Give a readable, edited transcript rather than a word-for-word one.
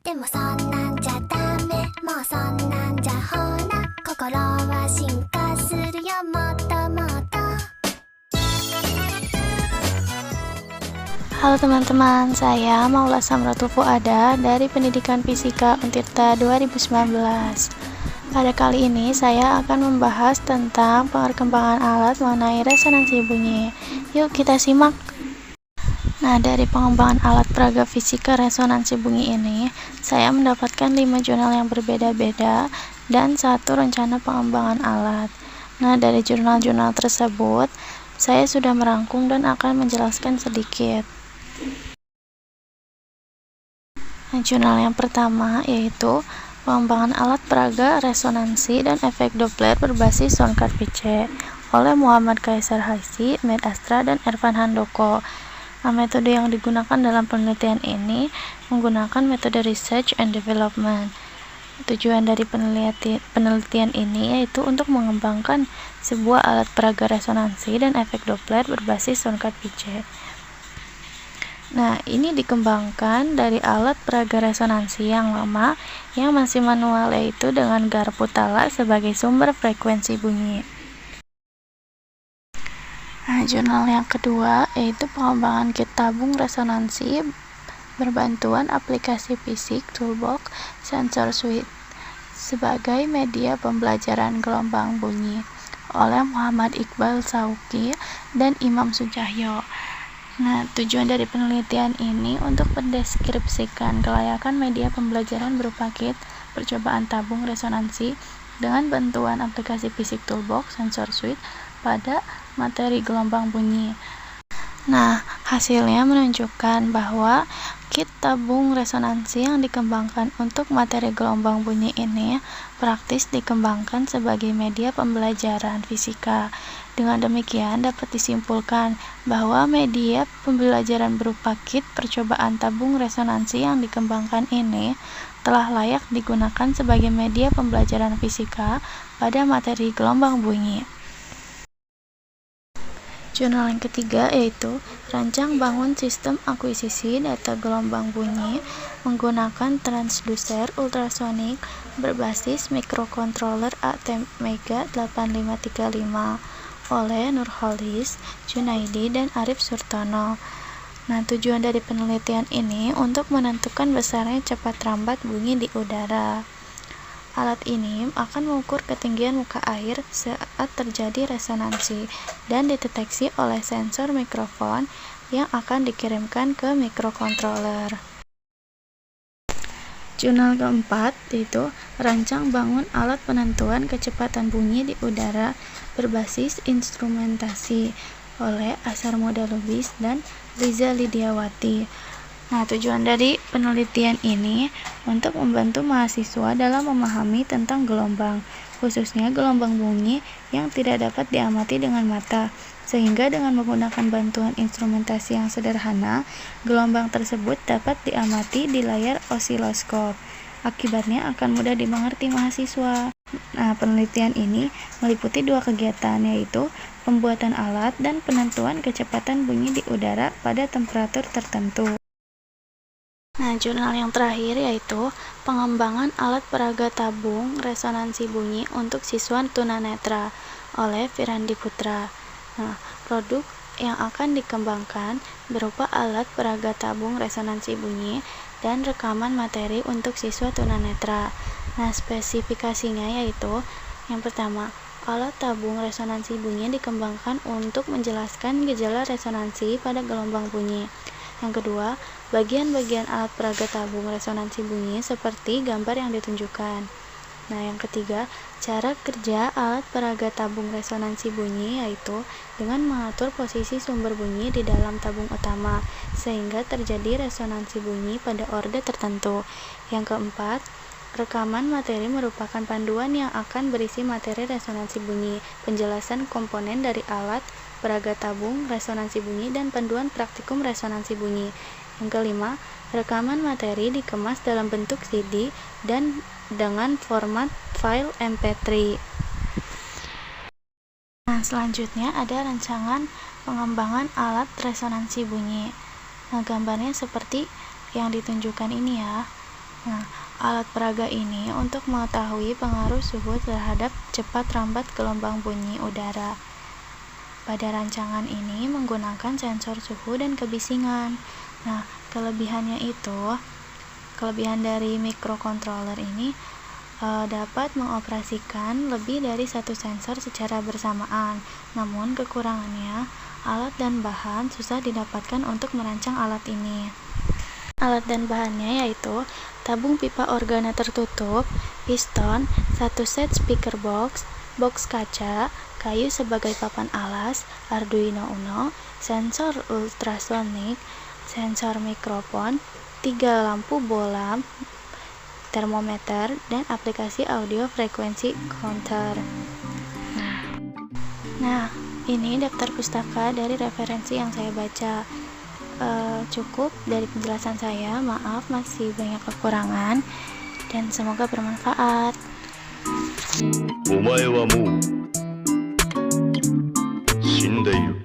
でもそんなんじゃダメもうそんなんじゃほら心は進化するよもっともっと Halo teman-teman, saya Maula Samratul Fuada dari Pendidikan Fisika Untirta 2019. Pada kali ini saya akan membahas tentang perkembangan alat mengenai resonansi bunyi. Yuk kita simak. Nah, dari pengembangan alat peraga fisika resonansi bunyi ini, saya mendapatkan 5 jurnal yang berbeda-beda dan 1 rencana pengembangan alat. Nah, dari jurnal-jurnal tersebut, saya sudah merangkum dan akan menjelaskan sedikit. Nah, jurnal yang pertama yaitu pengembangan alat peraga resonansi dan efek Doppler berbasis Soundcard-Pichet oleh Muhammad Kaisar Haisi, Med Astra, dan Ervan Handoko. Nah, metode yang digunakan dalam penelitian ini menggunakan metode Research and Development. Tujuan dari penelitian ini yaitu untuk mengembangkan sebuah alat peraga resonansi dan efek Doppler berbasis Soundcard-Pichet. Nah, ini dikembangkan dari alat peraga resonansi yang lama yang masih manual, yaitu dengan garpu tala sebagai sumber frekuensi bunyi. Nah, jurnal yang kedua yaitu pengembangan kit tabung resonansi berbantuan aplikasi fisik Toolbox Sensor Suite sebagai media pembelajaran gelombang bunyi oleh Muhammad Iqbal Sauki dan Imam Sujahyo. Nah, tujuan dari penelitian ini untuk mendeskripsikan kelayakan media pembelajaran berupa kit percobaan tabung resonansi dengan bantuan aplikasi fisik Toolbox Sensor Suite pada materi gelombang bunyi. Nah, hasilnya menunjukkan bahwa kit tabung resonansi yang dikembangkan untuk materi gelombang bunyi ini praktis dikembangkan sebagai media pembelajaran fisika. Dengan demikian dapat disimpulkan bahwa media pembelajaran berupa kit percobaan tabung resonansi yang dikembangkan ini telah layak digunakan sebagai media pembelajaran fisika pada materi gelombang bunyi. Jurnal yang ketiga yaitu Rancang Bangun Sistem Akuisisi Data Gelombang Bunyi menggunakan transducer ultrasonik berbasis microcontroller ATmega 8535 oleh Nurholis, Junaidi, dan Arif Surtono. Nah, tujuan dari penelitian ini untuk menentukan besarnya cepat rambat bunyi di udara. Alat ini akan mengukur ketinggian muka air saat terjadi resonansi dan dideteksi oleh sensor mikrofon yang akan dikirimkan ke microcontroller. Jurnal keempat yaitu Rancang Bangun Alat Penentuan Kecepatan Bunyi di Udara berbasis Instrumentasi oleh Asar Muda Lubis dan Riza Lidiawati. Nah, tujuan dari penelitian ini untuk membantu mahasiswa dalam memahami tentang gelombang, khususnya gelombang bunyi yang tidak dapat diamati dengan mata, sehingga dengan menggunakan bantuan instrumentasi yang sederhana, gelombang tersebut dapat diamati di layar osiloskop. Akibatnya akan mudah dimengerti mahasiswa. Nah, penelitian ini meliputi 2 kegiatan, yaitu pembuatan alat dan penentuan kecepatan bunyi di udara pada temperatur tertentu. Nah, jurnal yang terakhir yaitu pengembangan alat peraga tabung resonansi bunyi untuk siswa tunanetra oleh Firandi Putra. Nah, produk yang akan dikembangkan berupa alat peraga tabung resonansi bunyi dan rekaman materi untuk siswa tunanetra. Nah, spesifikasinya yaitu yang pertama, alat tabung resonansi bunyi dikembangkan untuk menjelaskan gejala resonansi pada gelombang bunyi. Yang kedua, bagian-bagian alat peraga tabung resonansi bunyi seperti gambar yang ditunjukkan. Nah, yang ketiga, cara kerja alat peraga tabung resonansi bunyi yaitu dengan mengatur posisi sumber bunyi di dalam tabung utama sehingga terjadi resonansi bunyi pada orde tertentu. Yang keempat, rekaman materi merupakan panduan yang akan berisi materi resonansi bunyi, penjelasan komponen dari alat peraga tabung resonansi bunyi, dan panduan praktikum resonansi bunyi. Yang kelima, rekaman materi dikemas dalam bentuk CD dan dengan format file MP3. Nah, selanjutnya ada rancangan pengembangan alat resonansi bunyi. Nah, gambarnya seperti yang ditunjukkan ini ya. Nah, alat peraga ini untuk mengetahui pengaruh suhu terhadap cepat rambat gelombang bunyi udara. Pada rancangan ini menggunakan sensor suhu dan kebisingan. Nah, kelebihan dari microcontroller ini dapat mengoperasikan lebih dari satu sensor secara bersamaan. Namun kekurangannya, alat dan bahan susah didapatkan untuk merancang alat ini. Alat dan bahannya yaitu tabung pipa organa tertutup, piston, satu set speaker box, box kaca, kayu sebagai papan alas, Arduino Uno, sensor ultrasonik, sensor mikrofon, 3 lampu bola, termometer, dan aplikasi audio frekuensi counter. Nah, ini daftar pustaka dari referensi yang saya baca. Cukup dari penjelasan saya, maaf masih banyak kekurangan, dan semoga bermanfaat. お前はもう死んでいる。